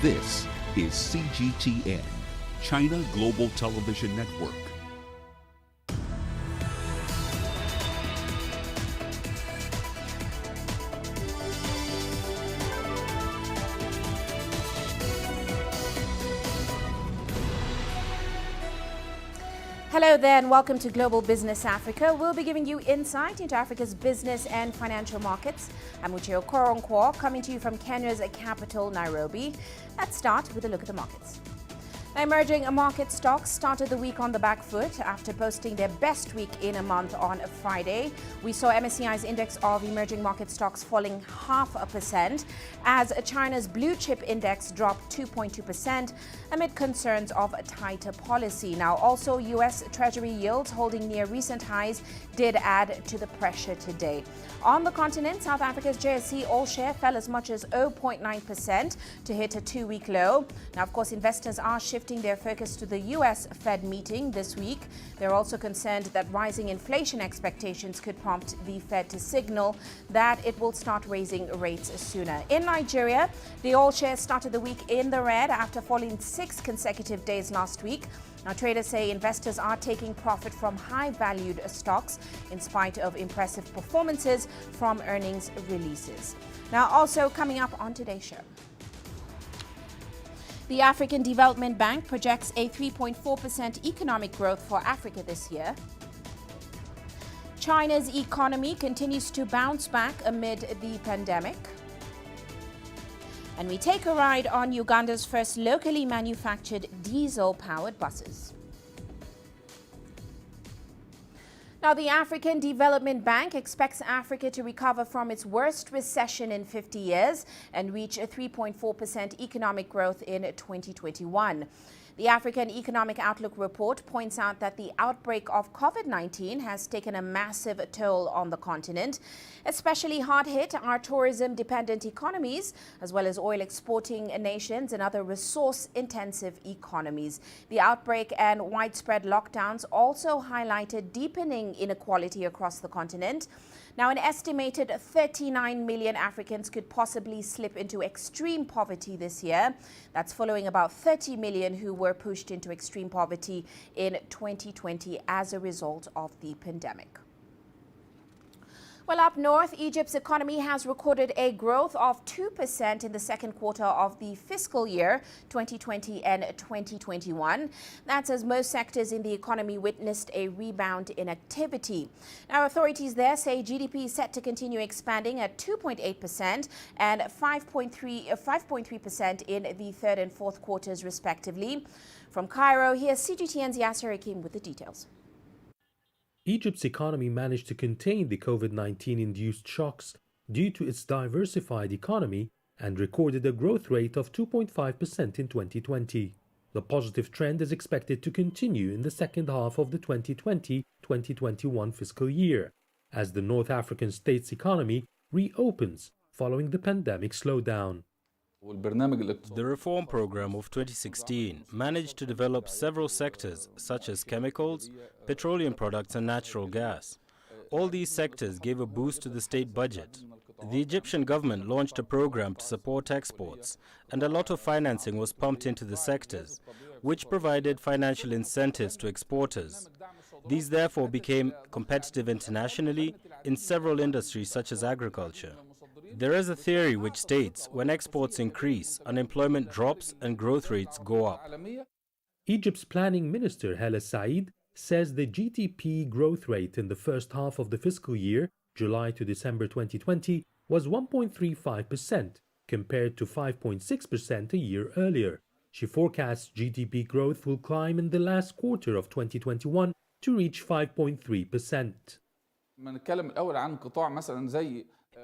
This is CGTN, China Global Television Network. Hello there and welcome to Global Business Africa. We'll be giving you insight into Africa's business and financial markets. I'm Uche Okoronkwo, coming to you from Kenya's capital, Nairobi. Let's start with a look at the markets. Now, emerging market stocks started the week on the back foot after posting their best week in a month on Friday. We saw MSCI's index of emerging market stocks falling 0.5% as China's blue chip index dropped 2.2% amid concerns of tighter policy. Now, also U.S. Treasury yields holding near recent highs did add to the pressure today. On the continent, South Africa's JSE All Share fell as much as 0.9% to hit a two-week low. Now, of course, investors are shifting their focus to the U.S. Fed meeting this week. They're also concerned that rising inflation expectations could prompt the Fed to signal that it will start raising rates sooner. In Nigeria, the All Share started the week in the red after falling 6 consecutive days last week. Now, traders say investors are taking profit from high-valued stocks in spite of impressive performances from earnings releases. Now, also coming up on today's show. The African Development Bank projects a 3.4% economic growth for Africa this year. China's economy continues to bounce back amid the pandemic. And we take a ride on Uganda's first locally manufactured diesel-powered buses. Now, the African Development Bank expects Africa to recover from its worst recession in 50 years and reach a 3.4% economic growth in 2021. The African Economic Outlook report points out that the outbreak of COVID-19 has taken a massive toll on the continent. Especially hard hit are tourism-dependent economies, as well as oil-exporting nations and other resource-intensive economies. The outbreak and widespread lockdowns also highlighted deepening inequality across the continent. Now, an estimated 39 million Africans could possibly slip into extreme poverty this year. That's following about 30 million who were pushed into extreme poverty in 2020 as a result of the pandemic. Well, up north, Egypt's economy has recorded a growth of 2% in the second quarter of the fiscal year 2020 and 2021. That's as most sectors in the economy witnessed a rebound in activity. Now, authorities there say GDP is set to continue expanding at 2.8% and 5.3% in the third and fourth quarters, respectively. From Cairo, here's CGTN's Yasser Hakim with the details. Egypt's economy managed to contain the COVID-19-induced shocks due to its diversified economy and recorded a growth rate of 2.5% in 2020. The positive trend is expected to continue in the second half of the 2020-2021 fiscal year, as the North African state's economy reopens following the pandemic slowdown. The reform program of 2016 managed to develop several sectors such as chemicals, petroleum products and natural gas. All these sectors gave a boost to the state budget. The Egyptian government launched a program to support exports, and a lot of financing was pumped into the sectors, which provided financial incentives to exporters. These therefore became competitive internationally in several industries such as agriculture. There is a theory which states when exports increase, unemployment drops and growth rates go up. Egypt's planning minister Hala Said says the GDP growth rate in the first half of the fiscal year, July to December 2020, was 1.35% compared to 5.6% a year earlier. She forecasts GDP growth will climb in the last quarter of 2021 to reach 5.3%.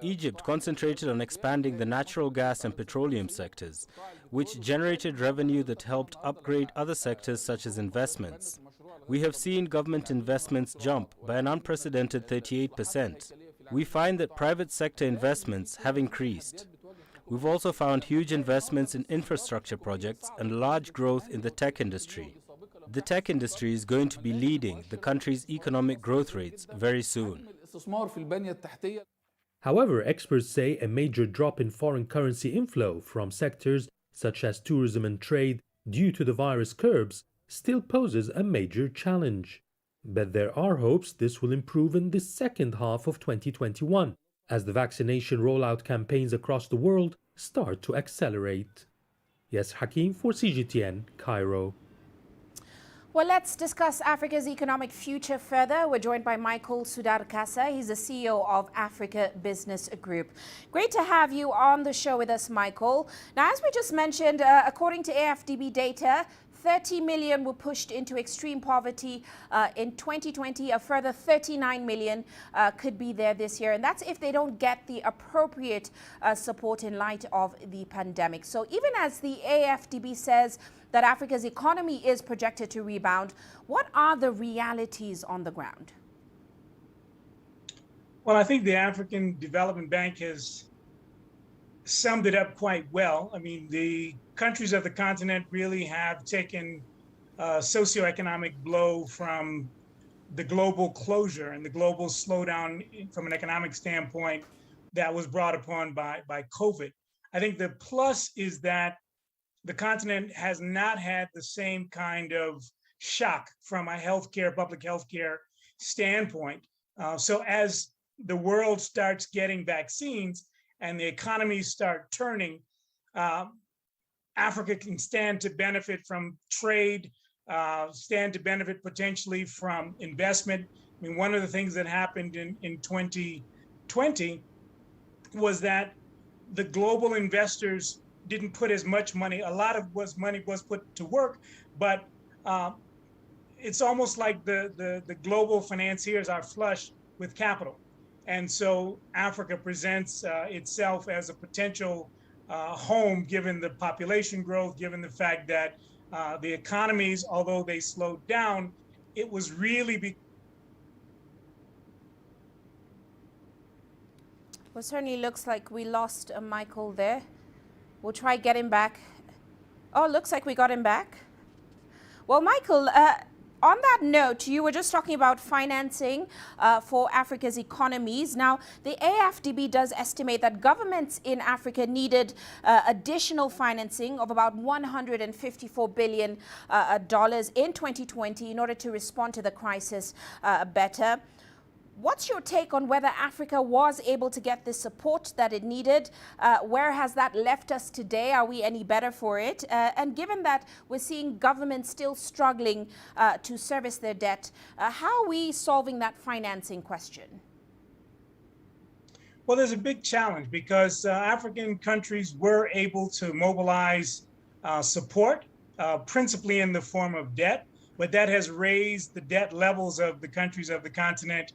Egypt concentrated on expanding the natural gas and petroleum sectors, which generated revenue that helped upgrade other sectors such as investments. We have seen government investments jump by an unprecedented 38%. We find that private sector investments have increased. We've also found huge investments in infrastructure projects and large growth in the tech industry. The tech industry is going to be leading the country's economic growth rates very soon. However, experts say a major drop in foreign currency inflow from sectors such as tourism and trade, due to the virus curbs, still poses a major challenge. But there are hopes this will improve in the second half of 2021, as the vaccination rollout campaigns across the world start to accelerate. Yes, Hakim for CGTN, Cairo. Well, let's discuss Africa's economic future further. We're joined by Michael Sudarkasa. He's the CEO of Africa Business Group. Great to have you on the show with us, Michael. Now, as we just mentioned, according to AFDB data, 30 million were pushed into extreme poverty in 2020. A further 39 million could be there this year. And that's if they don't get the appropriate support in light of the pandemic. So even as the AFDB says that Africa's economy is projected to rebound, what are the realities on the ground? Well, I think the African Development Bank has summed it up quite well. I mean, the countries of the continent really have taken a socioeconomic blow from the global closure and the global slowdown from an economic standpoint that was brought upon by COVID. I think the plus is that the continent has not had the same kind of shock from a public healthcare standpoint. So as the world starts getting vaccines and the economies start turning, Africa can stand to benefit from trade, stand to benefit potentially from investment. I mean, one of the things that happened in 2020 was that the global investors didn't put as much money. A lot of money was put to work, but it's almost like the global financiers are flush with capital. And so Africa presents itself as a potential home, given the population growth, given the fact that the economies, although they slowed down, it was really Well, certainly looks like we lost Michael there. We'll try get him back. Oh, looks like we got him back. Well, Michael, on that note, you were just talking about financing for Africa's economies. Now, the AFDB does estimate that governments in Africa needed additional financing of about $154 billion in 2020 in order to respond to the crisis better. What's your take on whether Africa was able to get the support that it needed? Where has that left us today? Are we any better for it? And given that we're seeing governments still struggling to service their debt, how are we solving that financing question? Well, there's a big challenge because African countries were able to mobilize support, principally in the form of debt, but that has raised the debt levels of the countries of the continent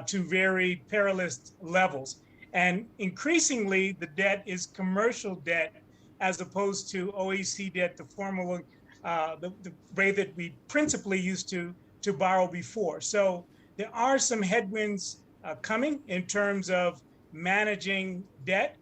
to very perilous levels. And increasingly, the debt is commercial debt as opposed to OEC debt, the formal, the way that we principally used to borrow before. So there are some headwinds coming in terms of managing debt,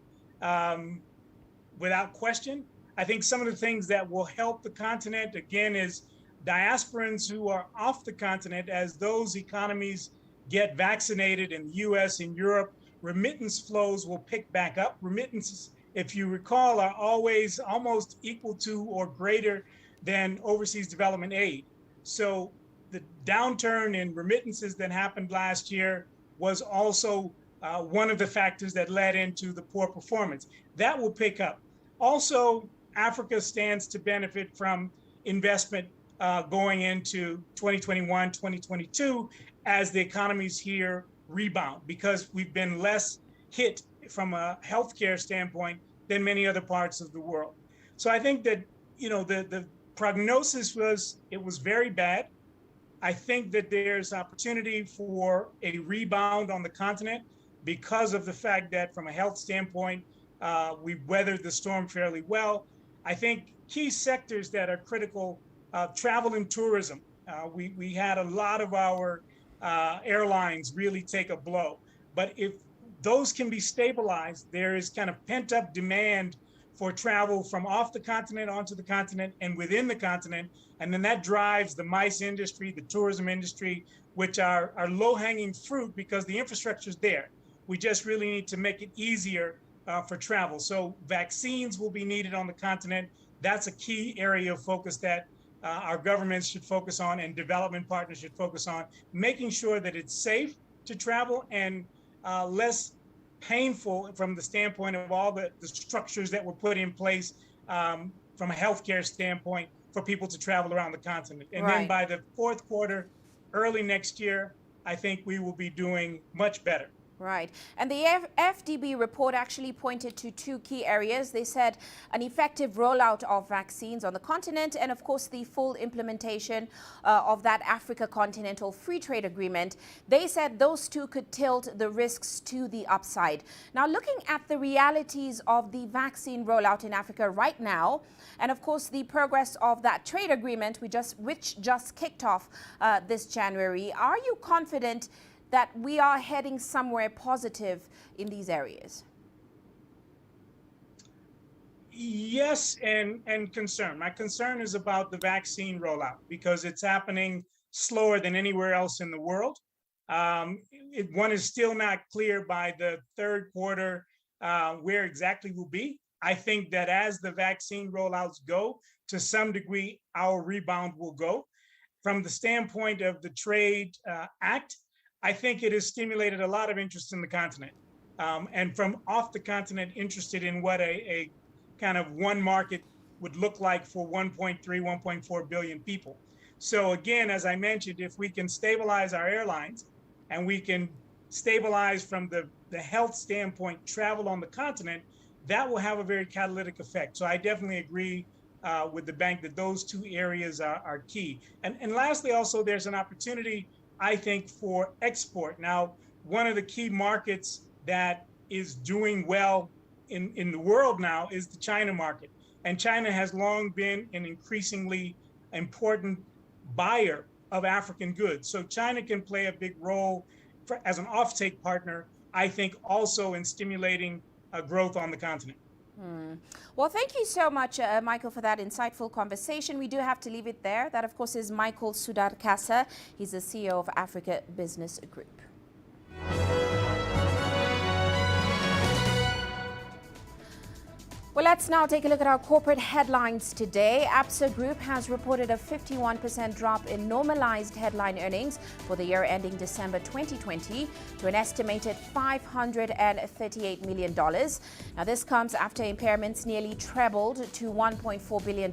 without question. I think some of the things that will help the continent, again, is diasporans who are off the continent. As those economies get vaccinated in the US and Europe, remittance flows will pick back up. Remittances, if you recall, are always almost equal to or greater than overseas development aid. So the downturn in remittances that happened last year was also one of the factors that led into the poor performance. That will pick up. Also, Africa stands to benefit from investment going into 2021, 2022, as the economies here rebound, because we've been less hit from a healthcare standpoint than many other parts of the world. So I think that, you know, the prognosis was, it was very bad. I think that there's opportunity for a rebound on the continent because of the fact that from a health standpoint, we weathered the storm fairly well. I think key sectors that are critical, travel and tourism. We had a lot of our airlines really take a blow. But if those can be stabilized, there is kind of pent up demand for travel from off the continent onto the continent and within the continent. And then that drives the MICE industry, the tourism industry, which are low hanging fruit because the infrastructure is there. We just really need to make it easier for travel. So vaccines will be needed on the continent. That's a key area of focus that our governments should focus on and development partners should focus on, making sure that it's safe to travel and less painful from the standpoint of all the structures that were put in place from a healthcare standpoint for people to travel around the continent. And then by the fourth quarter, early next year, I think we will be doing much better. Right. And the FDB report actually pointed to two key areas. They said an effective rollout of vaccines on the continent and, of course, the full implementation of that Africa Continental Free Trade Agreement. They said those two could tilt the risks to the upside. Now, looking at the realities of the vaccine rollout in Africa right now, and, of course, the progress of that trade agreement which just kicked off this January, are you confident that we are heading somewhere positive in these areas? Yes, and concern. My concern is about the vaccine rollout because it's happening slower than anywhere else in the world. One is still not clear by the third quarter where exactly we'll be. I think that as the vaccine rollouts go, to some degree, our rebound will go. From the standpoint of the Trade Act, I think it has stimulated a lot of interest in the continent. And from off the continent, interested in what a kind of one market would look like for 1.3, 1.4 billion people. So again, as I mentioned, if we can stabilize our airlines and we can stabilize from the health standpoint travel on the continent, that will have a very catalytic effect. So I definitely agree with the bank that those two areas are key. And lastly, also, there's an opportunity, I think, for export. Now, one of the key markets that is doing well in the world now is the China market. And China has long been an increasingly important buyer of African goods. So China can play a big role as an offtake partner, I think, also in stimulating growth on the continent. Well, thank you so much, Michael, for that insightful conversation. We do have to leave it there. That, of course, is Michael Sudarkasa. He's the CEO of Africa Business Group. Well, let's now take a look at our corporate headlines today. Absa Group has reported a 51% drop in normalized headline earnings for the year ending December 2020 to an estimated $538 million. Now, this comes after impairments nearly trebled to $1.4 billion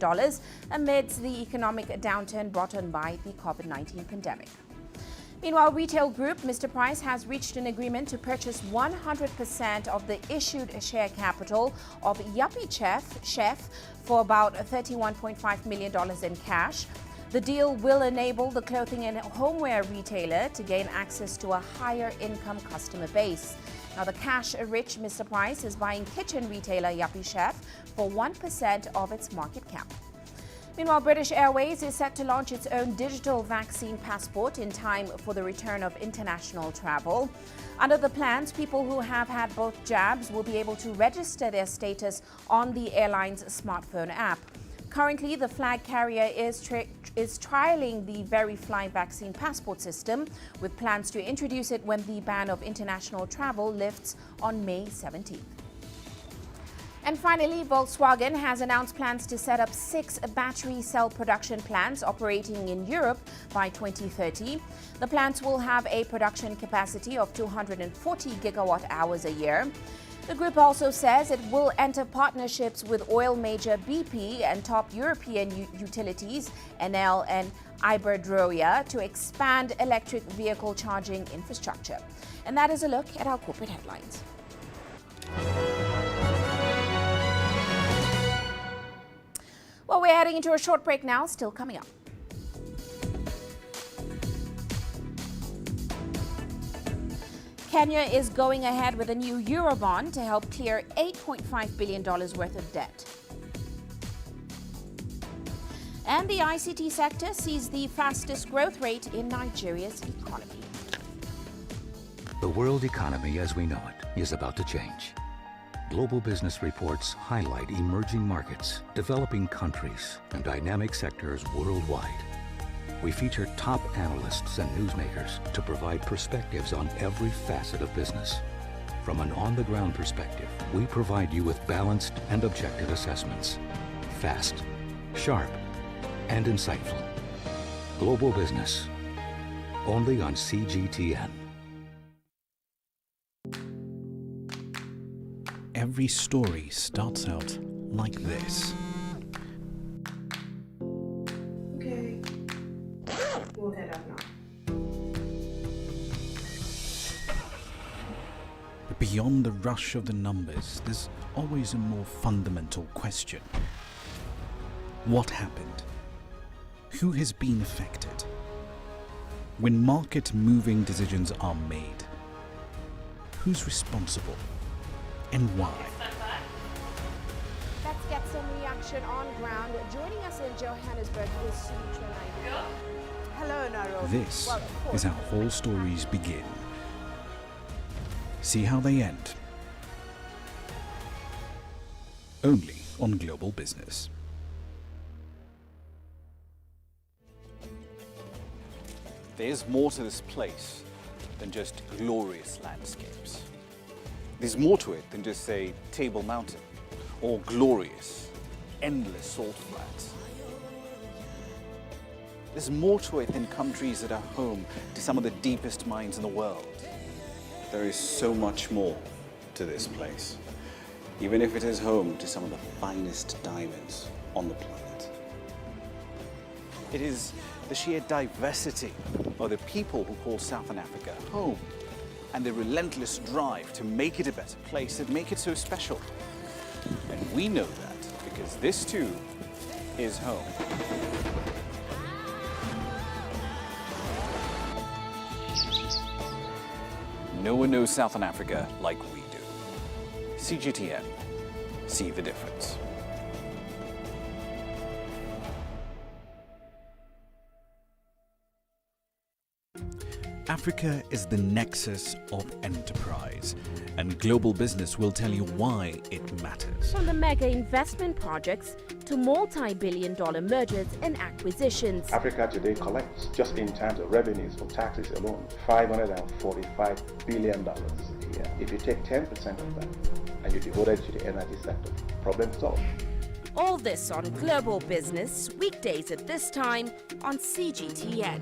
amidst the economic downturn brought on by the COVID-19 pandemic. Meanwhile, retail group Mr. Price has reached an agreement to purchase 100% of the issued share capital of Yuppie Chef for about $31.5 million in cash. The deal will enable the clothing and homeware retailer to gain access to a higher income customer base. Now, the cash-rich Mr. Price is buying kitchen retailer Yuppie Chef for 1% of its market cap. Meanwhile, British Airways is set to launch its own digital vaccine passport in time for the return of international travel. Under the plans, people who have had both jabs will be able to register their status on the airline's smartphone app. Currently, the flag carrier is trialing the VeriFly vaccine passport system, with plans to introduce it when the ban of international travel lifts on May 17th. And finally, Volkswagen has announced plans to set up 6 battery cell production plants operating in Europe by 2030. The plants will have a production capacity of 240 gigawatt hours a year. The group also says it will enter partnerships with oil major BP and top European utilities, Enel and Iberdrola, to expand electric vehicle charging infrastructure. And that is a look at our corporate headlines. Well, we're heading into a short break now, still coming up. Kenya is going ahead with a new Eurobond to help clear $8.5 billion worth of debt. And the ICT sector sees the fastest growth rate in Nigeria's economy. The world economy as we know it is about to change. Global business reports highlight emerging markets, developing countries, and dynamic sectors worldwide. We feature top analysts and newsmakers to provide perspectives on every facet of business. From an on-the-ground perspective, we provide you with balanced and objective assessments. Fast, sharp, and insightful. Global Business. Only on CGTN. Every story starts out like this. Okay. We'll head up now. But beyond the rush of the numbers, there's always a more fundamental question. What happened? Who has been affected? When market-moving decisions are made, who's responsible and why? Let's get some reaction on ground. Joining us in Johannesburg is Uche Okoronkwo. Hello, Nairobi. This is how whole stories begin. See how they end. Only on Global Business. There's more to this place than just glorious landscapes. There's more to it than just, say, Table Mountain or glorious, endless salt flats. There's more to it than countries that are home to some of the deepest mines in the world. There is so much more to this place, even if it is home to some of the finest diamonds on the planet. It is the sheer diversity of the people who call Southern Africa home and the relentless drive to make it a better place that make it so special. And we know that because this too is home. No one knows Southern Africa like we do. CGTN, see the difference. Africa is the nexus of enterprise, and Global Business will tell you why it matters. From the mega investment projects to multi-billion-dollar mergers and acquisitions. Africa today collects, just in terms of revenues for taxes alone, $545 billion a year. If you take 10% of that and you devote it to the energy sector, problem solved. All this on Global Business, weekdays at this time on CGTN.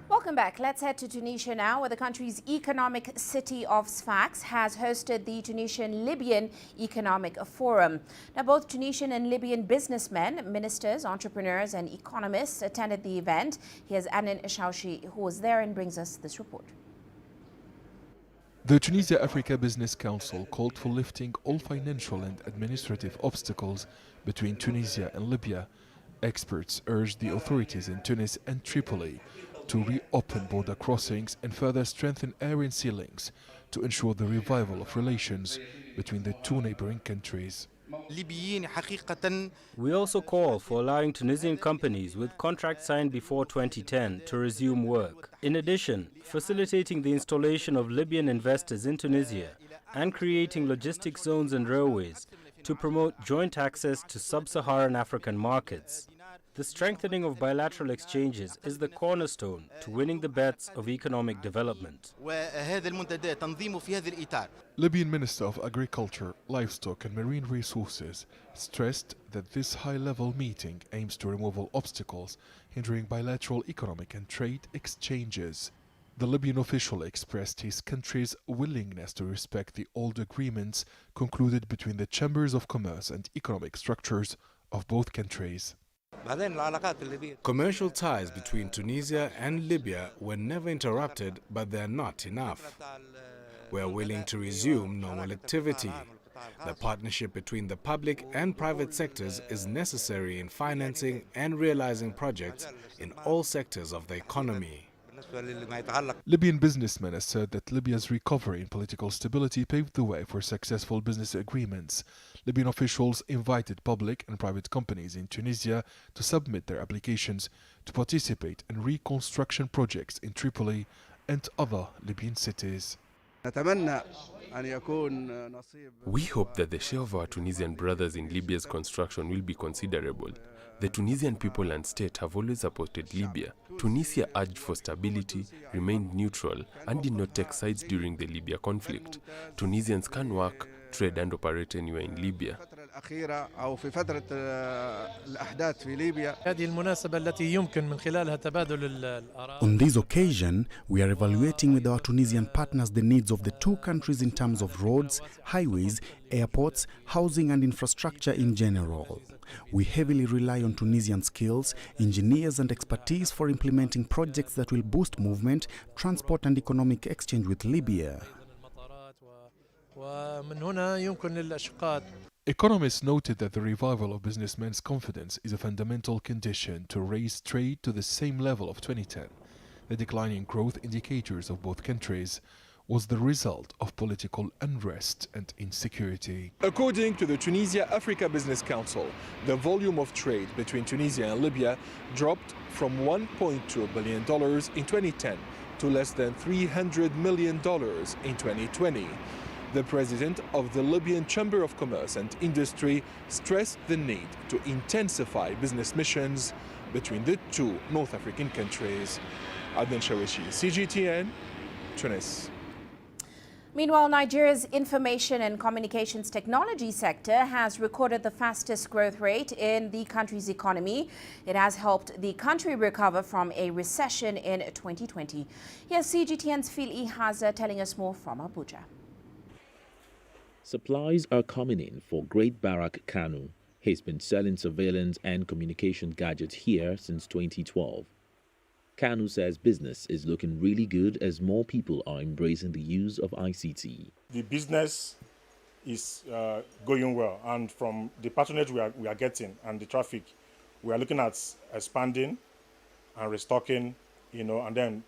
Welcome back. Let's head to Tunisia now, where the country's economic city of Sfax has hosted the Tunisian-Libyan Economic Forum. Now, both Tunisian and Libyan businessmen, ministers, entrepreneurs and economists attended the event. Here's Anin Shaushi, who was there and brings us this report. The Tunisia Africa Business Council called for lifting all financial and administrative obstacles between Tunisia and Libya. Experts urged the authorities in Tunis and Tripoli to reopen border crossings and further strengthen air sea links to ensure the revival of relations between the two neighboring countries. We also call for allowing Tunisian companies with contracts signed before 2010 to resume work. In addition, facilitating the installation of Libyan investors in Tunisia and creating logistic zones and railways to promote joint access to sub-Saharan African markets. The strengthening of bilateral exchanges is the cornerstone to winning the bets of economic development. Libyan Minister of Agriculture, Livestock and Marine Resources stressed that this high-level meeting aims to remove all obstacles hindering bilateral economic and trade exchanges. The Libyan official expressed his country's willingness to respect the old agreements concluded between the chambers of commerce and economic structures of both countries. Commercial ties between Tunisia and Libya were never interrupted, but they are not enough. We are willing to resume normal activity. The partnership between the public and private sectors is necessary in financing and realizing projects in all sectors of the economy. Libyan businessmen assert that Libya's recovery in political stability paved the way for successful business agreements. Libyan officials invited public and private companies in Tunisia to submit their applications to participate in reconstruction projects in Tripoli and other Libyan cities. We hope that the share of our Tunisian brothers in Libya's construction will be considerable. The Tunisian people and state have always supported Libya. Tunisia urged for stability, remained neutral, and did not take sides during the Libya conflict. Tunisians can work, trade, and operate anywhere in Libya. On this occasion, we are evaluating with our Tunisian partners the needs of the two countries in terms of roads, highways, airports, housing and infrastructure in general. We heavily rely on Tunisian skills, engineers and expertise for implementing projects that will boost movement, transport and economic exchange with Libya. Economists noted that the revival of businessmen's confidence is a fundamental condition to raise trade to the same level of 2010. The declining growth indicators of both countries was the result of political unrest and insecurity. According to the Tunisia Africa Business Council, the volume of trade between Tunisia and Libya dropped from $1.2 billion in 2010 to less than $300 million in 2020. The president of the Libyan Chamber of Commerce and Industry stressed the need to intensify business missions between the two North African countries. Adnan Shawishi, CGTN, Tunis. Meanwhile, Nigeria's information and communications technology sector has recorded the fastest growth rate in the country's economy. It has helped the country recover from a recession in 2020. Here's CGTN's Phil Ihaza telling us more from Abuja. Supplies are coming in for Great Barak Kanu. He's been selling surveillance and communication gadgets here since 2012. Kanu says business is looking really good as more people are embracing the use of ICT. The business is going well, and from the patronage we are getting and the traffic, we are looking at expanding and restocking, and then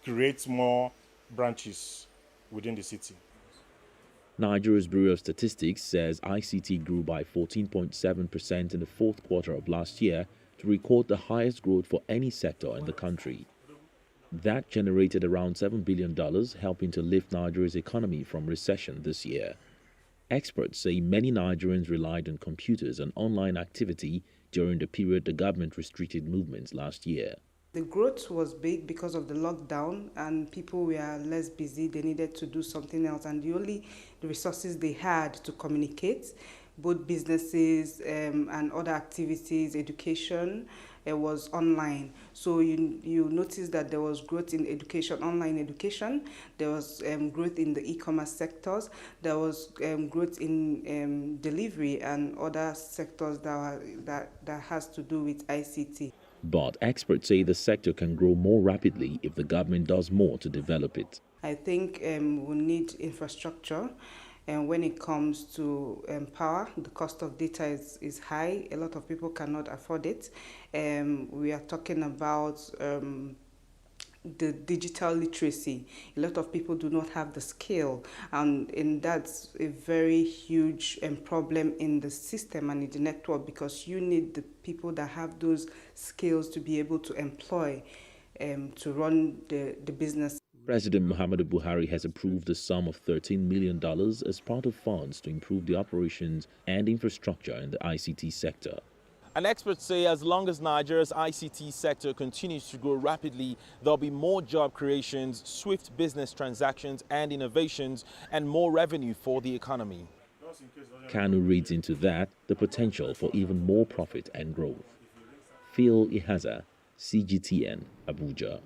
create more branches within the city. Nigeria's Bureau of Statistics says ICT grew by 14.7% in the fourth quarter of last year to record the highest growth for any sector in the country. That generated around $7 billion, helping to lift Nigeria's economy from recession this year. Experts say many Nigerians relied on computers and online activity during the period the government restricted movements last year. The growth was big because of the lockdown, and people were less busy. They needed to do something else, and the resources they had to communicate, both businesses and other activities, education, was online. So you notice that there was growth in education, online education. There was growth in the e-commerce sectors. There was growth in delivery and other sectors that has to do with ICT. But experts say the sector can grow more rapidly if the government does more to develop it. I think we need infrastructure, and when it comes to power, the cost of data is high. A lot of people cannot afford it. We are talking about the digital literacy. A lot of people do not have the skill, and that's a very huge problem in the system and in the network, because you need the people that have those skills to be able to employ to run the business. President Muhammadu Buhari has approved a sum of $13 million as part of funds to improve the operations and infrastructure in the ICT sector. And experts say as long as Nigeria's ICT sector continues to grow rapidly, there'll be more job creations, swift business transactions and innovations, and more revenue for the economy. Kanu reads into that the potential for even more profit and growth. Phil Ihaza, CGTN, Abuja.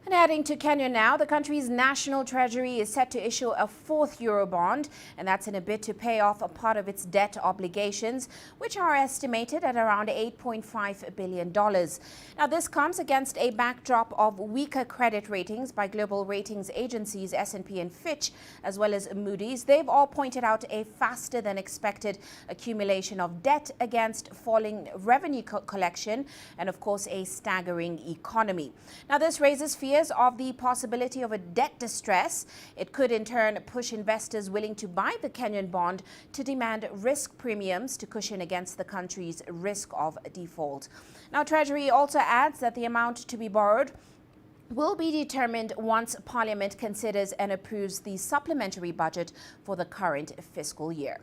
And heading to Kenya now, the country's national treasury is set to issue a fourth Eurobond, and that's in a bid to pay off a part of its debt obligations, which are estimated at around $8.5 billion. Now, this comes against a backdrop of weaker credit ratings by global ratings agencies S&P and Fitch, as well as Moody's. They've all pointed out a faster than expected accumulation of debt against falling revenue collection and, of course, a staggering economy. Now, this raises fears of the possibility of a debt distress. It could in turn push investors willing to buy the Kenyan bond to demand risk premiums to cushion against the country's risk of default. Now, Treasury also adds that the amount to be borrowed will be determined once Parliament considers and approves the supplementary budget for the current fiscal year.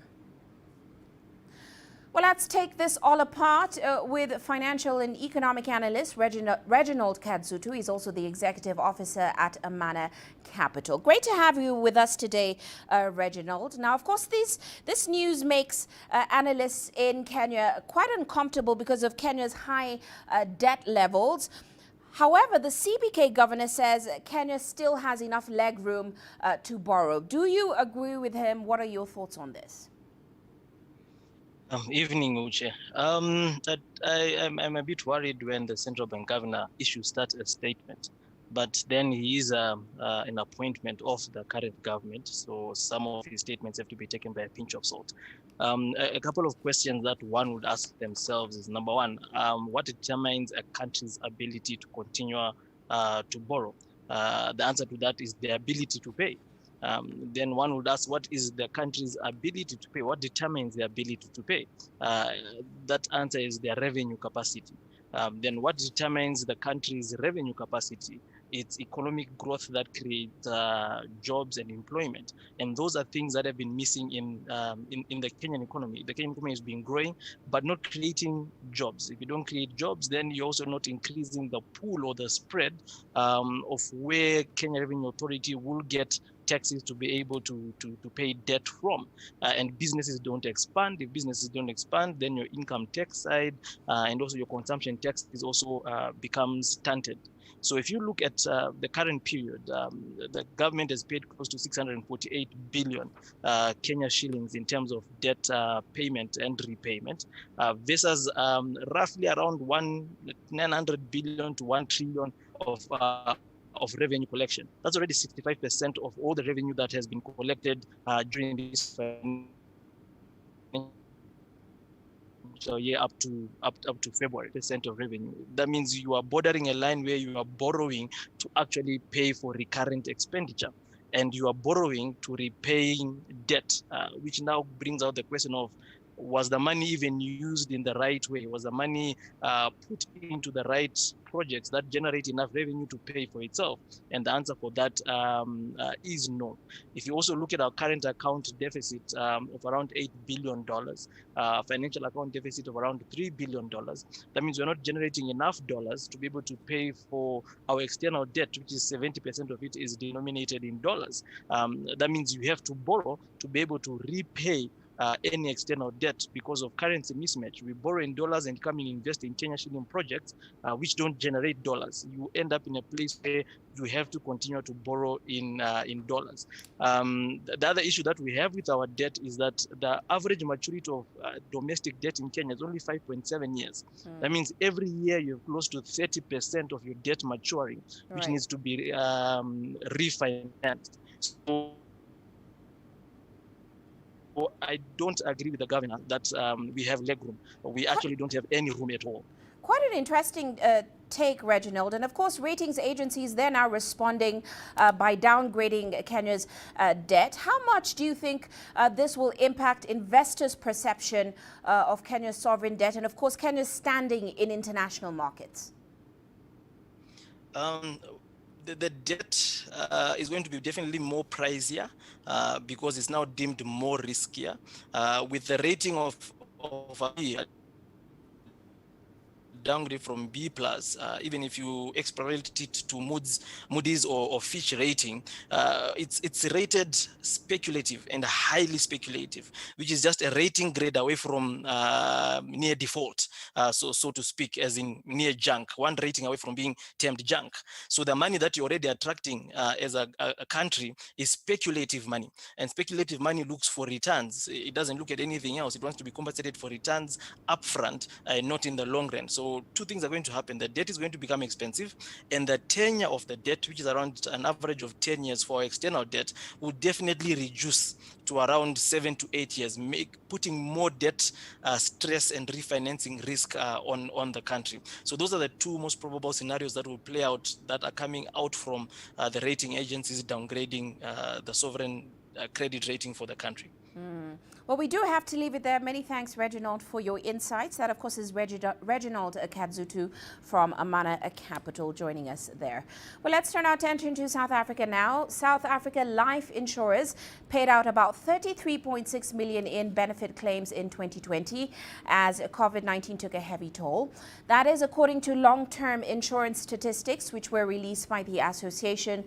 Well, let's take this all apart with financial and economic analyst Reginald Kadzutu. He's also the executive officer at Amana Capital. Great to have you with us today, Reginald. Now, of course, this news makes analysts in Kenya quite uncomfortable because of Kenya's high debt levels. However, the CBK governor says Kenya still has enough leg room to borrow. Do you agree with him? What are your thoughts on this? Evening, Uche. I'm a bit worried when the central bank governor issues such a statement, but then he is an appointment of the current government, so some of his statements have to be taken by a pinch of salt. A couple of questions that one would ask themselves is, number one, what determines a country's ability to continue to borrow? The answer to that is the ability to pay. Then one would ask, what is the country's ability to pay? What determines the ability to pay? That answer is their revenue capacity. Then what determines the country's revenue capacity? It's economic growth that creates jobs and employment. And those are things that have been missing in the Kenyan economy. The Kenyan economy has been growing, but not creating jobs. If you don't create jobs, then you're also not increasing the pool or the spread of where Kenya Revenue Authority will get taxes to be able to pay debt from. And businesses don't expand. If businesses don't expand, then your income tax side and also your consumption tax is also becomes stunted. So if you look at the current period, the government has paid close to 648 billion Kenya shillings in terms of debt payment and repayment versus roughly around 900 billion to 1 trillion of revenue collection. That's already 65% of all the revenue that has been collected during this year up to February, percent of revenue. That means you are bordering a line where you are borrowing to actually pay for recurrent expenditure, and you are borrowing to repaying debt, which now brings out the question of, was the money even used in the right way? Was the money put into the right projects that generate enough revenue to pay for itself? And the answer for that is no. If you also look at our current account deficit of around $8 billion, financial account deficit of around $3 billion, that means we're not generating enough dollars to be able to pay for our external debt, which is 70% of it is denominated in dollars. That means you have to borrow to be able to repay any external debt because of currency mismatch. We borrow in dollars and come and invest in Kenya shilling projects, which don't generate dollars. You end up in a place where you have to continue to borrow in dollars. The other issue that we have with our debt is that the average maturity of domestic debt in Kenya is only 5.7 years. That means every year you have close to 30% of your debt maturing, which needs to be refinanced. So I don't agree with the governor that we have leg room. We actually don't have any room at all. Quite an interesting take, Reginald. And of course, ratings agencies, they're now responding by downgrading Kenya's debt. How much do you think this will impact investors' perception of Kenya's sovereign debt and, of course, Kenya's standing in international markets? The debt is going to be definitely more pricier because it's now deemed more riskier. With the rating of downgrade from B+, even if you extrapolate it to Moody's or Fitch rating, it's rated speculative and highly speculative, which is just a rating grade away from near default, so to speak, as in near junk, one rating away from being termed junk. So the money that you're already attracting as a country is speculative money, and speculative money looks for returns. It doesn't look at anything else. It wants to be compensated for returns upfront, not in the long run. So two things are going to happen. The debt is going to become expensive, and the tenure of the debt, which is around an average of 10 years for external debt, will definitely reduce to around 7 to 8 years, putting more debt stress and refinancing risk on the country. So those are the two most probable scenarios that will play out, that are coming out from the rating agencies downgrading the sovereign credit rating for the country. Well, we do have to leave it there. Many thanks, Reginald, for your insights. That, of course, is Reginald Kadzutu from Amana Capital joining us there. Well, let's turn our attention to South Africa now. South Africa life insurers paid out about 33.6 million in benefit claims in 2020 as COVID-19 took a heavy toll. That is according to long-term insurance statistics, which were released by the Association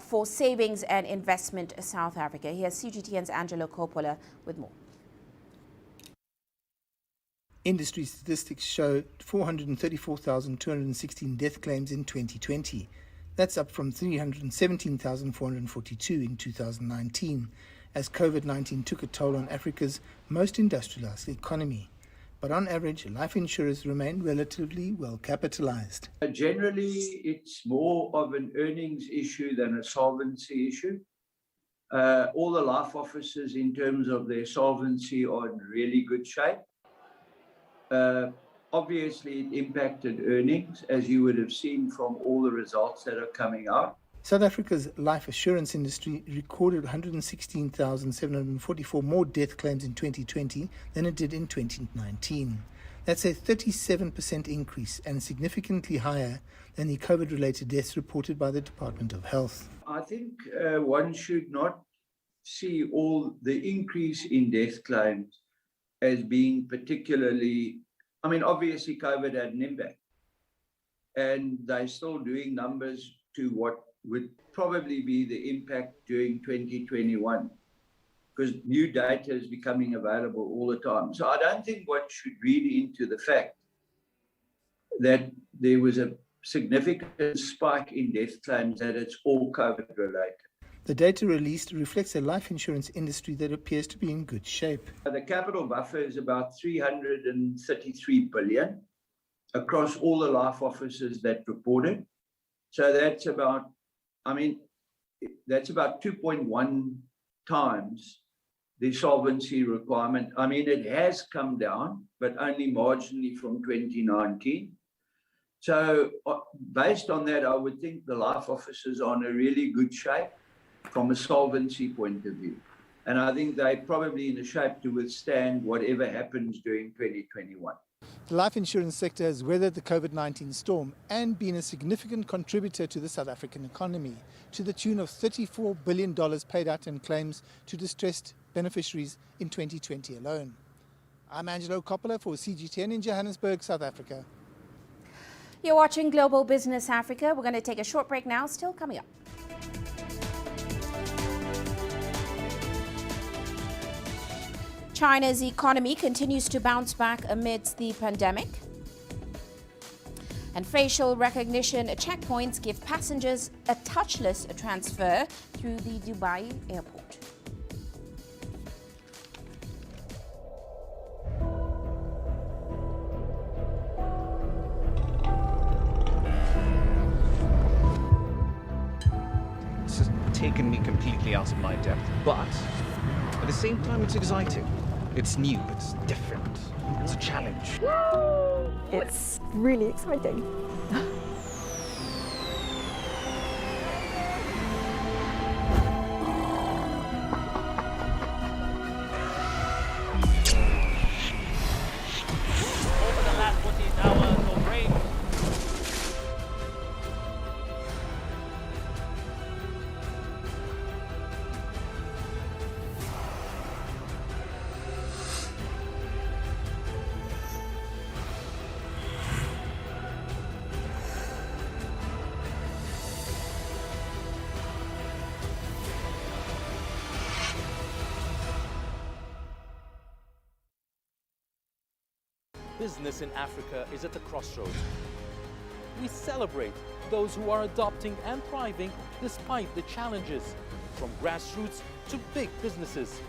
for Savings and Investment South Africa. Here's CGTN's Angelo Coppola with more. Industry statistics show 434,216 death claims in 2020. That's up from 317,442 in 2019, as COVID-19 took a toll on Africa's most industrialized economy. But on average, life insurers remain relatively well capitalized. Generally, it's more of an earnings issue than a solvency issue. All the life officers, in terms of their solvency, are in really good shape. Obviously, it impacted earnings, as you would have seen from all the results that are coming out. South Africa's life assurance industry recorded 116,744 more death claims in 2020 than it did in 2019. That's a 37% increase and significantly higher than the COVID-related deaths reported by the Department of Health. I think one should not see all the increase in death claims as being particularly, I mean, obviously COVID had an impact, and they're still doing numbers to what would probably be the impact during 2021, because new data is becoming available all the time. So I don't think one should read into the fact that there was a significant spike in death claims, that it's all COVID related. The data released reflects a life insurance industry that appears to be in good shape. The capital buffer is about 333 billion across all the life officers that reported. So that's about, that's about 2.1 times the solvency requirement. I mean, it has come down, but only marginally from 2019. So based on that, I would think the life officers are in a really good shape from a solvency point of view. And I think they're probably in a shape to withstand whatever happens during 2021. The life insurance sector has weathered the COVID-19 storm and been a significant contributor to the South African economy, to the tune of $34 billion paid out in claims to distressed beneficiaries in 2020 alone. I'm Angelo Coppola for CGTN in Johannesburg, South Africa. You're watching Global Business Africa. We're going to take a short break now, still coming up. China's economy continues to bounce back amidst the pandemic. And facial recognition checkpoints give passengers a touchless transfer through the Dubai airport. This has taken me completely out of my depth, but at the same time, it's exciting. It's new, it's different, it's a challenge. It's really exciting. Business in Africa is at the crossroads. We celebrate those who are adopting and thriving despite the challenges, from grassroots to big businesses.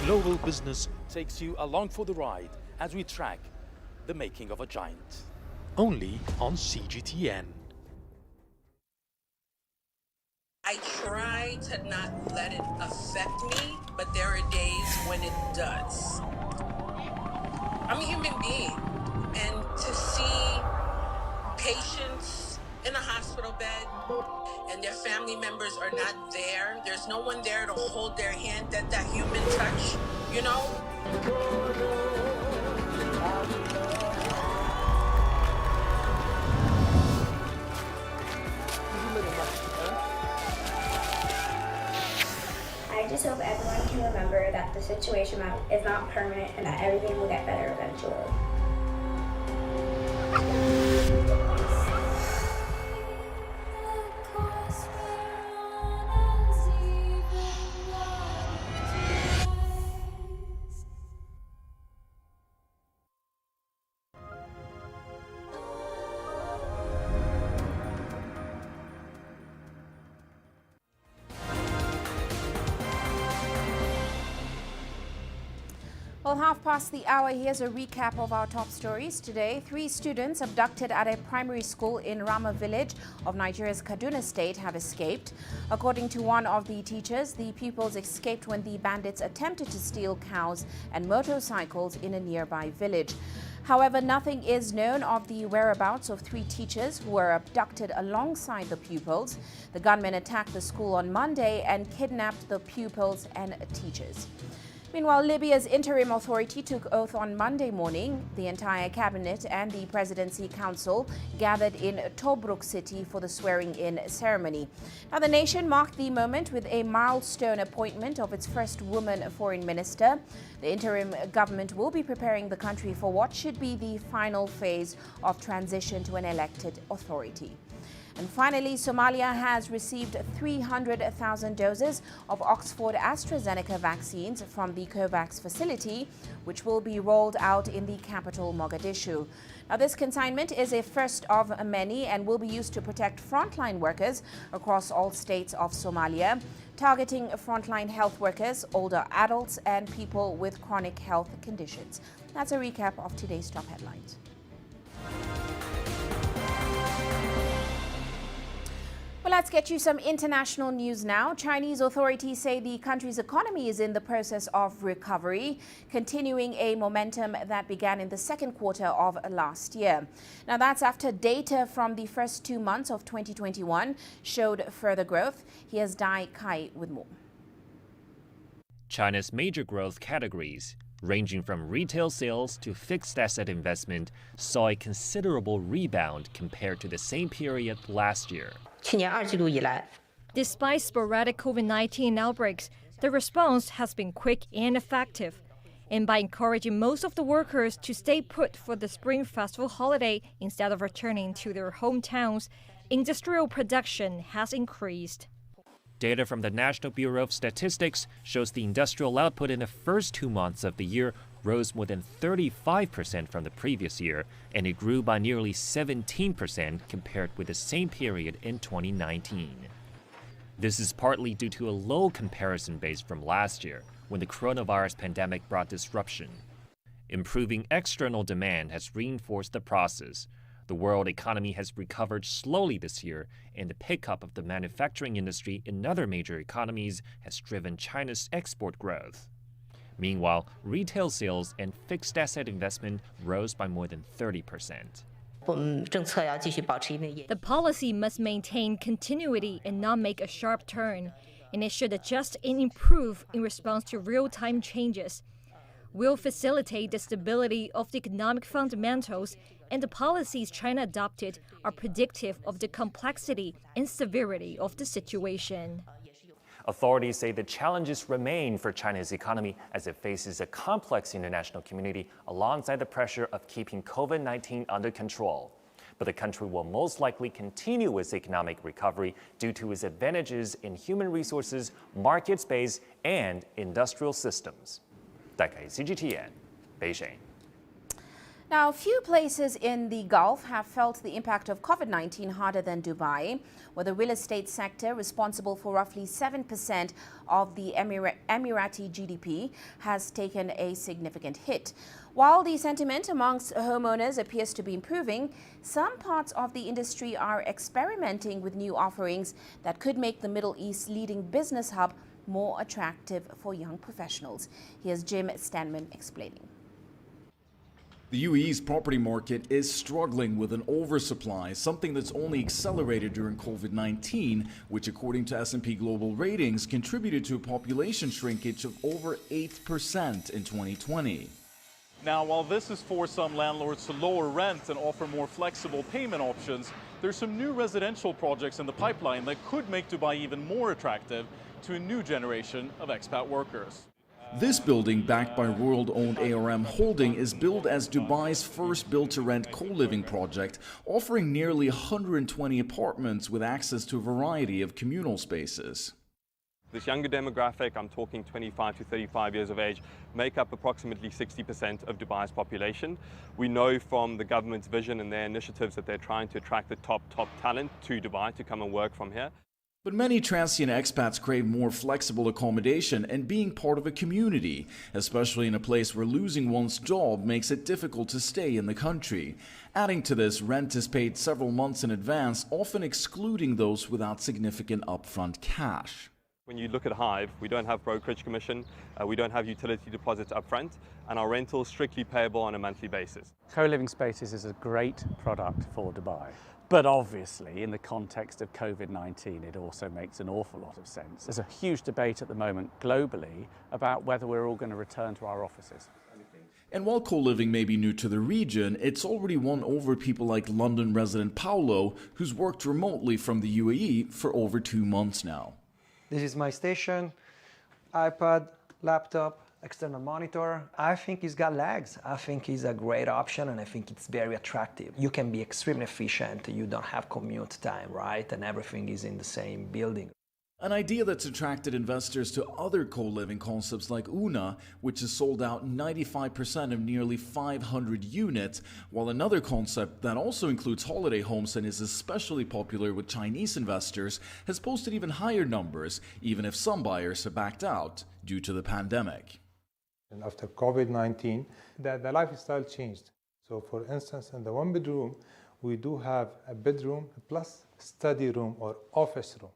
Global Business takes you along for the ride as we track the making of a giant. Only on CGTN. I try to not let it affect me, but there are days when it does. I'm a human being, and to see patients in a hospital bed and their family members are not there. There's no one there to hold their hand, that human touch, you know? I just hope everyone can remember that the situation is not permanent and that everything will get better eventually. Well, 1:30. Here's a recap of our top stories today. 3 students abducted at a primary school in Rama village of Nigeria's Kaduna state have escaped. According to one of the teachers, the pupils escaped when the bandits attempted to steal cows and motorcycles in a nearby village. However, nothing is known of the whereabouts of 3 teachers who were abducted alongside the pupils. The gunmen attacked the school on Monday and kidnapped the pupils and teachers. Meanwhile, Libya's interim authority took oath on Monday morning. The entire cabinet and the presidency council gathered in Tobruk city for the swearing-in ceremony. Now, the nation marked the moment with a milestone appointment of its first woman foreign minister. The interim government will be preparing the country for what should be the final phase of transition to an elected authority. And finally, Somalia has received 300,000 doses of Oxford AstraZeneca vaccines from the COVAX facility, which will be rolled out in the capital, Mogadishu. Now, this consignment is a first of many and will be used to protect frontline workers across all states of Somalia, targeting frontline health workers, older adults, and people with chronic health conditions. That's a recap of today's top headlines. Well, let's get you some international news now. Chinese authorities say the country's economy is in the process of recovery, continuing a momentum that began in the second quarter of last year. Now, that's after data from the first 2 months of 2021 showed further growth. Here's Dai Kai with more. China's major growth categories, ranging from retail sales to fixed asset investment, saw a considerable rebound compared to the same period last year. Despite sporadic COVID-19 outbreaks, the response has been quick and effective. And by encouraging most of the workers to stay put for the Spring Festival holiday instead of returning to their hometowns, industrial production has increased. Data from the National Bureau of Statistics shows the industrial output in the first 2 months of the year rose more than 35% from the previous year, and it grew by nearly 17% compared with the same period in 2019. This is partly due to a low comparison base from last year, when the coronavirus pandemic brought disruption. Improving external demand has reinforced the process. The world economy has recovered slowly this year, and the pickup of the manufacturing industry in other major economies has driven China's export growth. Meanwhile, retail sales and fixed asset investment rose by more than 30%. The policy must maintain continuity and not make a sharp turn, and it should adjust and improve in response to real-time changes. We'll facilitate the stability of the economic fundamentals, and the policies China adopted are predictive of the complexity and severity of the situation. Authorities say the challenges remain for China's economy as it faces a complex international community alongside the pressure of keeping COVID-19 under control. But the country will most likely continue its economic recovery due to its advantages in human resources, market space, and industrial systems. CGTN, Beijing. Now, few places in the Gulf have felt the impact of COVID-19 harder than Dubai, where the real estate sector, responsible for roughly 7% of the Emirati GDP, has taken a significant hit. While the sentiment amongst homeowners appears to be improving, some parts of the industry are experimenting with new offerings that could make the Middle East's leading business hub more attractive for young professionals. Here's Jim Stanman explaining. The UAE's property market is struggling with an oversupply, something that's only accelerated during COVID-19, which according to S&P Global Ratings contributed to a population shrinkage of over 8% in 2020. Now, while this is for some landlords to lower rent and offer more flexible payment options, there's some new residential projects in the pipeline that could make Dubai even more attractive to a new generation of expat workers. This building, backed by Royal-owned ARM Holding, is billed as Dubai's first build-to-rent co-living project, offering nearly 120 apartments with access to a variety of communal spaces. This younger demographic, I'm talking 25 to 35 years of age, make up approximately 60% of Dubai's population. We know from the government's vision and their initiatives that they're trying to attract the top talent to Dubai to come and work from here. But many transient expats crave more flexible accommodation and being part of a community, especially in a place where losing one's job makes it difficult to stay in the country. Adding to this, rent is paid several months in advance, often excluding those without significant upfront cash. When you look at Hive, we don't have brokerage commission, we don't have utility deposits upfront, and our rental is strictly payable on a monthly basis. Co-living spaces is a great product for Dubai. But obviously, in the context of COVID-19, it also makes an awful lot of sense. There's a huge debate at the moment globally about whether we're all going to return to our offices. And while co-living may be new to the region, it's already won over people like London resident Paolo, who's worked remotely from the UAE for over 2 months now. This is my station, iPad, laptop, external monitor. I think it's got legs. I think it's a great option and I think it's very attractive. You can be extremely efficient. You don't have commute time, right? And everything is in the same building. An idea that's attracted investors to other co-living concepts like Una, which has sold out 95% of nearly 500 units, while another concept that also includes holiday homes and is especially popular with Chinese investors has posted even higher numbers, even if some buyers have backed out due to the pandemic. And after COVID-19, the lifestyle changed. So for instance, in the one bedroom, we do have a bedroom plus study room or office room.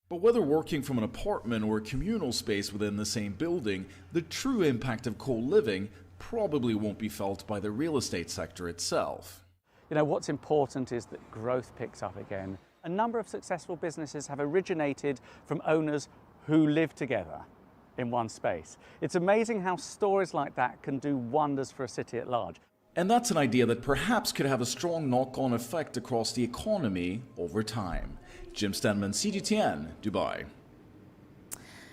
But whether working from an apartment or a communal space within the same building, the true impact of co-living probably won't be felt by the real estate sector itself. You know, what's important is that growth picks up again. A number of successful businesses have originated from owners who live together in one space. It's amazing how stories like that can do wonders for a city at large. And that's an idea that perhaps could have a strong knock-on effect across the economy over time. Jim Stenman, CGTN, Dubai.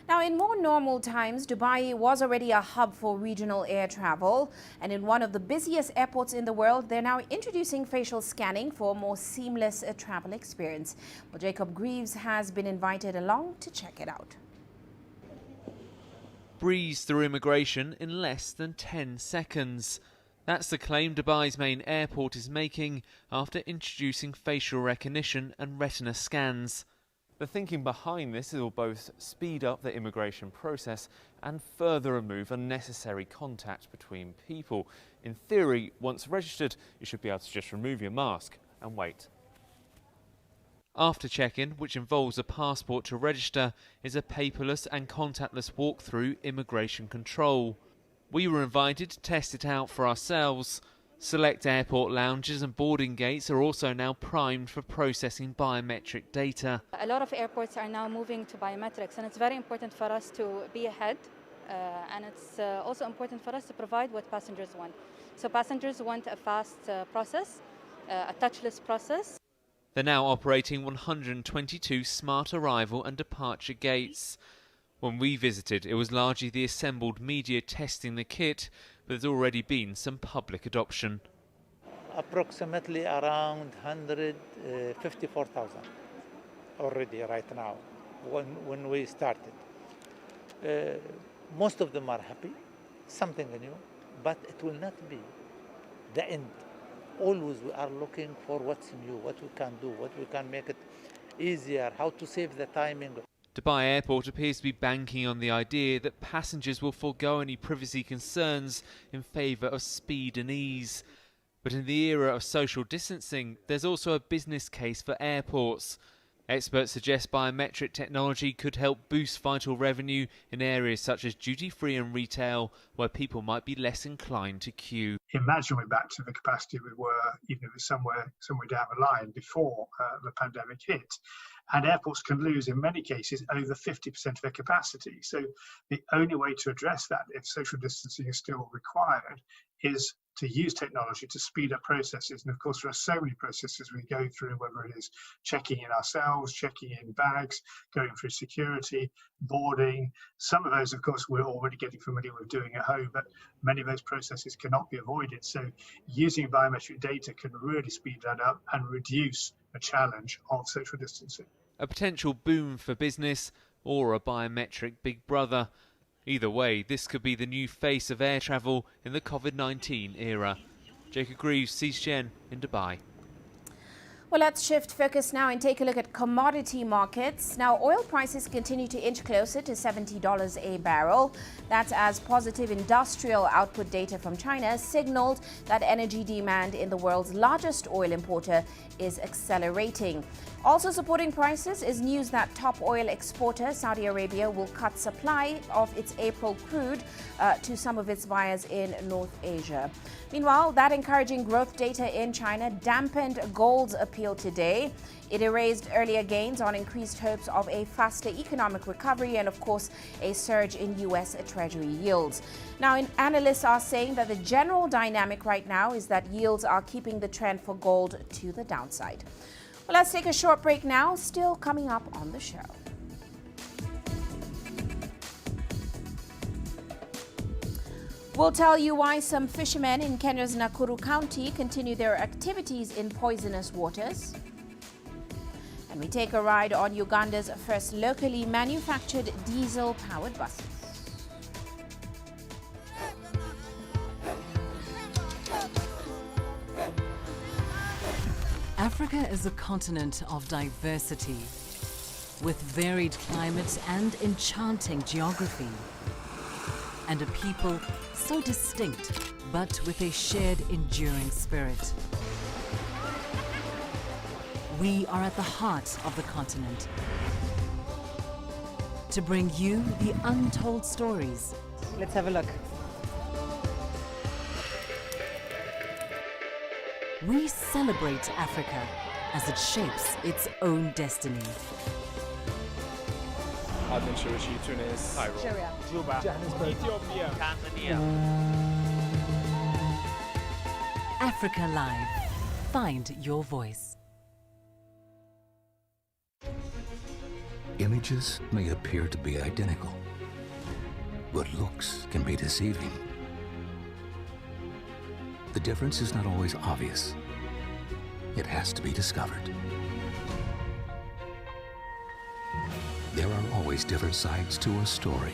Now, in more normal times, Dubai was already a hub for regional air travel. And in one of the busiest airports in the world, they're now introducing facial scanning for a more seamless travel experience. Well, Jacob Greaves has been invited along to check it out. Breeze through immigration in less than 10 seconds. That's the claim Dubai's main airport is making after introducing facial recognition and retina scans. The thinking behind this will both speed up the immigration process and further remove unnecessary contact between people. In theory, once registered, you should be able to just remove your mask and wait. After check-in, which involves a passport to register, is a paperless and contactless walk through immigration control. We were invited to test it out for ourselves. Select airport lounges and boarding gates are also now primed for processing biometric data. A lot of airports are now moving to biometrics, and it's very important for us to be ahead. And it's also important for us to provide what passengers want. So passengers want a fast process, a touchless process. They're now operating 122 smart arrival and departure gates. When we visited, it was largely the assembled media testing the kit, but there's already been some public adoption. Approximately around 154,000 already right now, when we started. Most of them are happy, something new, but it will not be the end. Always we are looking for what's new, what we can do, what we can make it easier, how to save the timing. Dubai Airport appears to be banking on the idea that passengers will forego any privacy concerns in favour of speed and ease. But in the era of social distancing, there's also a business case for airports. Experts suggest biometric technology could help boost vital revenue in areas such as duty-free and retail, where people might be less inclined to queue. Imagine we're back to the capacity we were, even if it was somewhere down the line before the pandemic hit. And airports can lose, in many cases, over 50% of their capacity. So the only way to address that, if social distancing is still required, is to use technology to speed up processes. And of course, there are so many processes we go through, whether it is checking in ourselves, checking in bags, going through security, boarding. Some of those, of course, we're already getting familiar with doing at home, but many of those processes cannot be avoided. So using biometric data can really speed that up and reduce the challenge of social distancing. A potential boom for business or a biometric big brother. Either way, this could be the new face of air travel in the COVID-19 era. Jacob Greaves, CGTN in Dubai. Well, let's shift focus now and take a look at commodity markets. Now, oil prices continue to inch closer to $70 a barrel. That's as positive industrial output data from China signaled that energy demand in the world's largest oil importer is accelerating. Also supporting prices is news that top oil exporter Saudi Arabia will cut supply of its April crude to some of its buyers in North Asia. Meanwhile, that encouraging growth data in China dampened gold's appeal today. It erased earlier gains on increased hopes of a faster economic recovery and, of course, a surge in U.S. Treasury yields. Now, analysts are saying that the general dynamic right now is that yields are keeping the trend for gold to the downside. Well, let's take a short break now. Still coming up on the show. We'll tell you why some fishermen in Kenya's Nakuru County continue their activities in poisonous waters. And we take a ride on Uganda's first locally manufactured diesel-powered buses. Africa is a continent of diversity, with varied climates and enchanting geography, and a people so distinct, but with a shared enduring spirit. We are at the heart of the continent to bring you the untold stories. Let's have a look. We celebrate Africa as it shapes its own destiny. I've been Shirushi, Tunis, Cairo, Juba, Johannesburg, Ethiopia, Tanzania. Africa Live. Find your voice. Images may appear to be identical, but looks can be deceiving. The difference is not always obvious. It has to be discovered. There are always different sides to a story.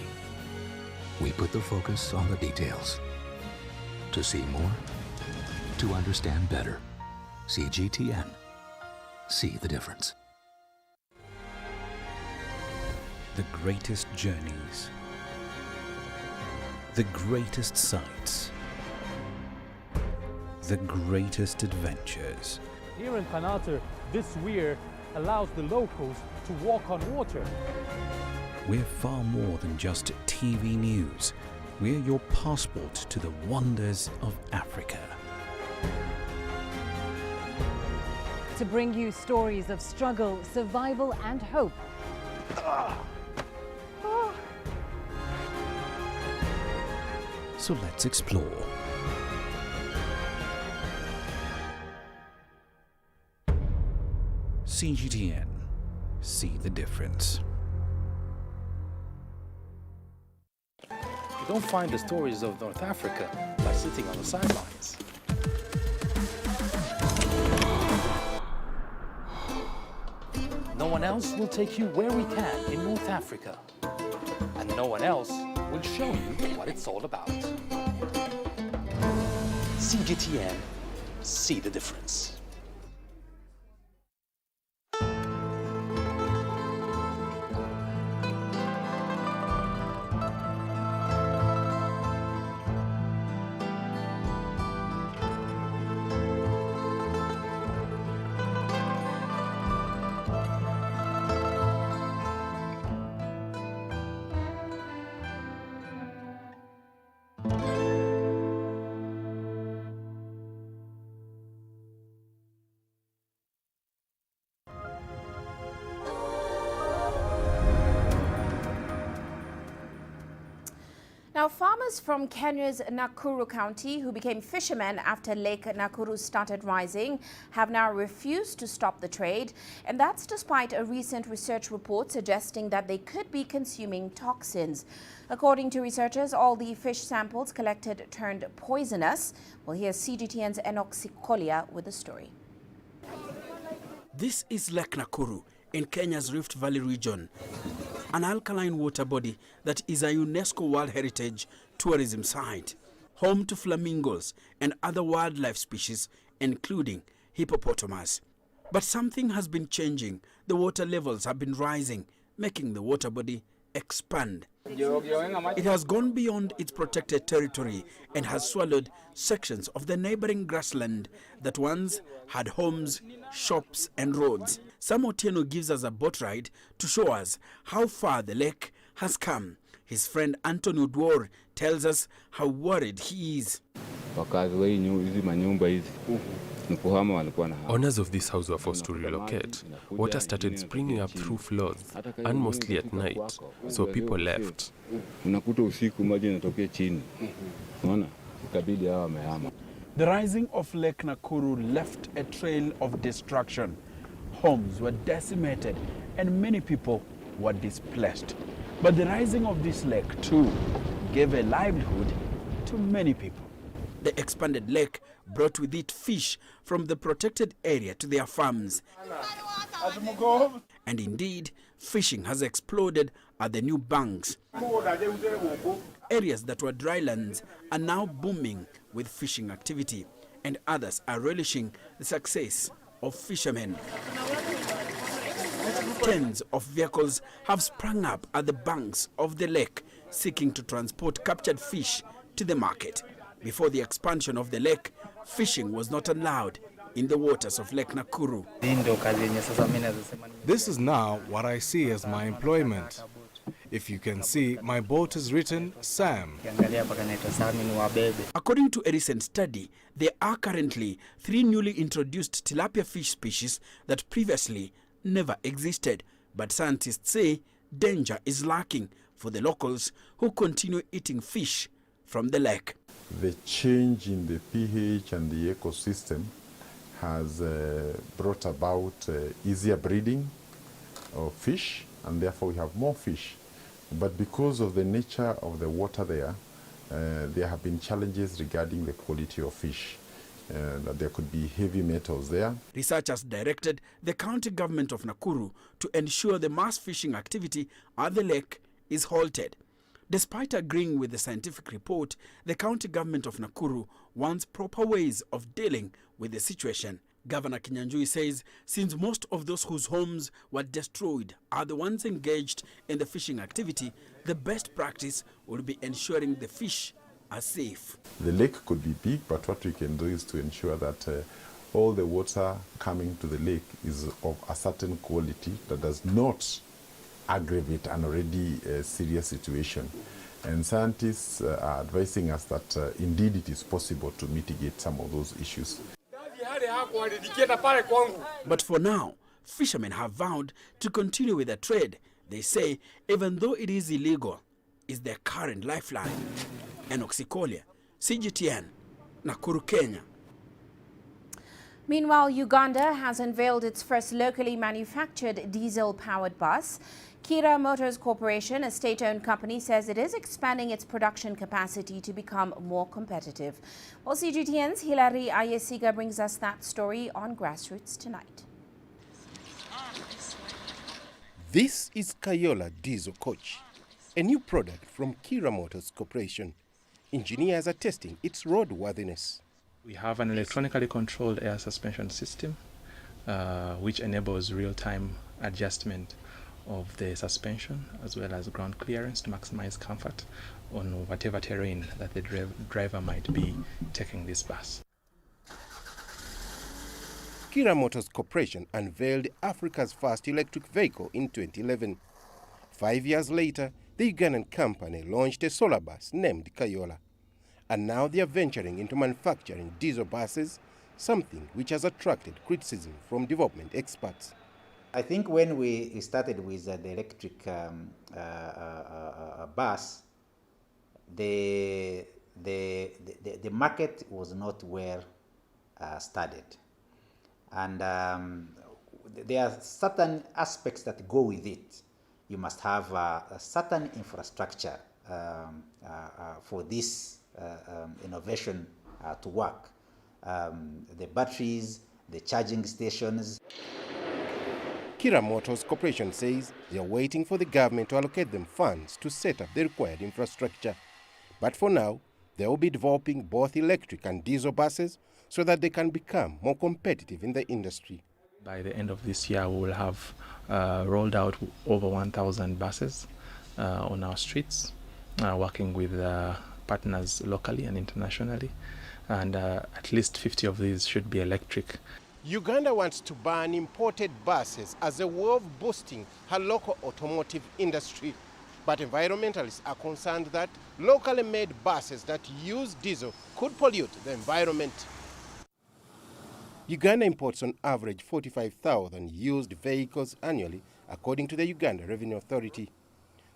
We put the focus on the details. To see more, to understand better. CGTN. See the difference. The greatest journeys, the greatest sights, the greatest adventures. Here in Qanater, this weir allows the locals to walk on water. We're far more than just TV news. We're your passport to the wonders of Africa. To bring you stories of struggle, survival, and hope. So let's explore. CGTN. See the difference. You don't find the stories of North Africa by sitting on the sidelines. No one else will take you where we can in North Africa. And no one else will show you what it's all about. CGTN, see the difference. Now, farmers from Kenya's Nakuru County who became fishermen after Lake Nakuru started rising have now refused to stop the trade, and that's despite a recent research report suggesting that they could be consuming toxins. According to researchers, all the fish samples collected turned poisonous. Well, here's CGTN's Uche with the story. This is Lake Nakuru in Kenya's Rift Valley region, an alkaline water body that is a UNESCO World Heritage tourism site, home to flamingos and other wildlife species, including hippopotamus. But something has been changing. The water levels have been rising, making the water body expand. It has gone beyond its protected territory and has swallowed sections of the neighboring grassland that once had homes, shops and roads. Sam Otieno gives us a boat ride to show us how far the lake has come. His friend Anthony Udwor tells us how worried he is. Owners of this house were forced to relocate. Water started springing up through floors, and mostly at night, so people left. The rising of Lake Nakuru left a trail of destruction. Homes were decimated and many people were displaced. But the rising of this lake too gave a livelihood to many people. The expanded lake brought with it fish from the protected area to their farms. And indeed, fishing has exploded at the new banks. Areas that were drylands are now booming with fishing activity, and others are relishing the success of fishermen. Tens of vehicles have sprung up at the banks of the lake, seeking to transport captured fish to the market. Before the expansion of the lake, fishing was not allowed in the waters of Lake Nakuru. This is now what I see as my employment. If you can see, my boat is written Sam. According to a recent study, there are currently 3 newly introduced tilapia fish species that previously never existed. But scientists say danger is lurking for the locals who continue eating fish from the lake. The change in the pH and the ecosystem has brought about easier breeding of fish, and therefore we have more fish. But because of the nature of the water there have been challenges regarding the quality of fish. That there could be heavy metals there. Researchers directed the county government of Nakuru to ensure the mass fishing activity at the lake is halted. Despite agreeing with the scientific report, the county government of Nakuru wants proper ways of dealing with the situation. Governor Kinyanjui says since most of those whose homes were destroyed are the ones engaged in the fishing activity, the best practice will be ensuring the fish are safe. The lake could be big, but what we can do is to ensure that all the water coming to the lake is of a certain quality that does not aggravate an already serious situation. And scientists are advising us that indeed it is possible to mitigate some of those issues. But for now, fishermen have vowed to continue with the trade. They say even though it is illegal, it's their current lifeline. Uche, CGTN, Nakuru, Kenya. Meanwhile, Uganda has unveiled its first locally manufactured diesel-powered bus. Kira Motors Corporation, a state-owned company, says it is expanding its production capacity to become more competitive. Well, CGTN's Hilary Ayesiga brings us that story on Grassroots tonight. This is Kayola Diesel Coach, a new product from Kira Motors Corporation. Engineers are testing its roadworthiness. We have an electronically controlled air suspension system, which enables real-time adjustment of the suspension as well as ground clearance to maximize comfort on whatever terrain that the driver might be taking this bus. Kira Motors Corporation unveiled Africa's first electric vehicle in 2011. 5 years later, the Ugandan company launched a solar bus named Kayola. And now they are venturing into manufacturing diesel buses, something which has attracted criticism from development experts. I think when we started with the electric bus, the market was not well studied. And there are certain aspects that go with it. You must have a certain infrastructure for this innovation to work. The batteries, the charging stations. Kira Motors Corporation says they are waiting for the government to allocate them funds to set up the required infrastructure. But for now, they will be developing both electric and diesel buses so that they can become more competitive in the industry. By the end of this year, we will have rolled out over 1,000 buses on our streets, working with partners locally and internationally, and at least 50 of these should be electric. Uganda wants to ban imported buses as a way of boosting her local automotive industry. But environmentalists are concerned that locally made buses that use diesel could pollute the environment. Uganda imports on average 45,000 used vehicles annually, according to the Uganda Revenue Authority.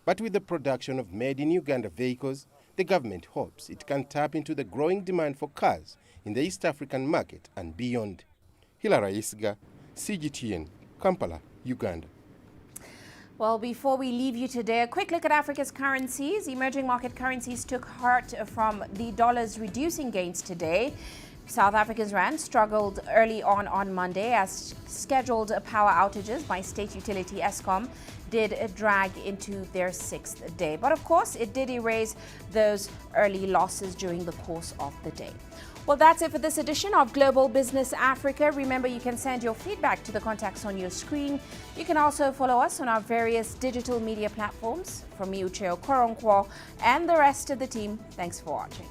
But with the production of made-in-Uganda vehicles, the government hopes it can tap into the growing demand for cars in the East African market and beyond. Hilary Isga, CGTN, Kampala, Uganda. Well, before we leave you today, a quick look at Africa's currencies. Emerging market currencies took heart from the dollar's reducing gains today. South Africa's rand struggled early on Monday as scheduled power outages by state utility Eskom did drag into their 6th day. But of course, it did erase those early losses during the course of the day. Well, that's it for this edition of Global Business Africa. Remember, you can send your feedback to the contacts on your screen. You can also follow us on our various digital media platforms. From me, Uche Okoronkwo, and the rest of the team, thanks for watching.